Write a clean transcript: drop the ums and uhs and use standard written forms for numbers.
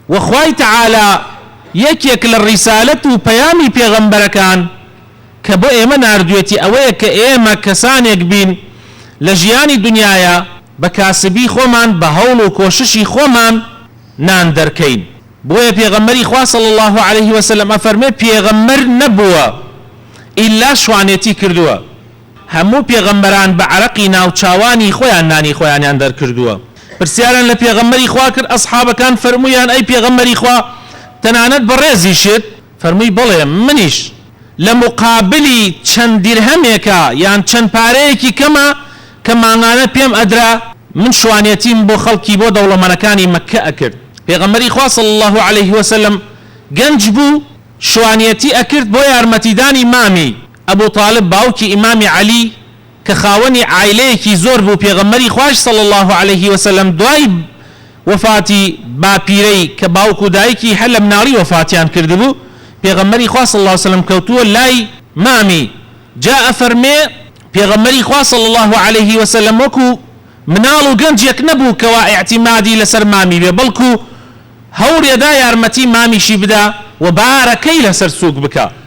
وخوای تعالى یەکێک لە ڕیسالەت و پەیامی پێغەمبەرەکان کە بۆ ئێمە ناردوێتی ئەوەیە کە ئێمە کەسانێک بین لە ژیانی دنیاە بە کاسبی خۆمان بە هەوڵ و کۆششی خۆمان نان دەرکەین. بۆیە پێغەمبەری خوا صلی الله عليه وسلم ئەفەرمێ پێغەمبەر نەبووە ئیلا شوانێتی کردووە. هەموو پێغەمبەران بە عەرەقی ناوچاوانی خۆیان نانی خۆیانیان دەرکردووە. پرسیاران لە پێغەمبەری خوا کرد، ئەسحابەکان فەرموویان ئەی پێغەمبەری خوا تەنانەت بەڕێزیشت؟ فەرمووی بەڵێ منیش لە مقابلی چەند دیرهەمێکە یان چەند پارەیەکی کەمە کە مانگانە پێم ئەدرا من شوانێتیم بۆ خەڵکی بۆ دەوڵەمەندەکانی مەککە ئەکرد. پێغەمبەری خوا صلی الله عليه وسلم گەنج بوو شوانێتی ئەکرد بۆ یارمەتیدانی مامی ئەبوو طالب باوکی ئیمامی عەلی کە خاوەنی عایلەیەکی زۆر بوو. پێغەمبەری خوش صلی الله عليه وسلم دوای وفاتی باپیرەی کە باوک و دایکی هەر لە مناڵی وفاتیان کردبوو، پێغەمبەری خوا صلی الله عليه وسلم کەوتووە لای مامی جا ئەفەرمێ پێغەمبەری خوا صلی الله عليه وسلم وەکو مناڵ و گەنجێک نەبوو کەوا ئیعتیمادی لەسەر مامی بێ، بەڵکو هەوڵێدا یارمەتی مامیشی بدا و بارەکەی لەسەر سووک بکە.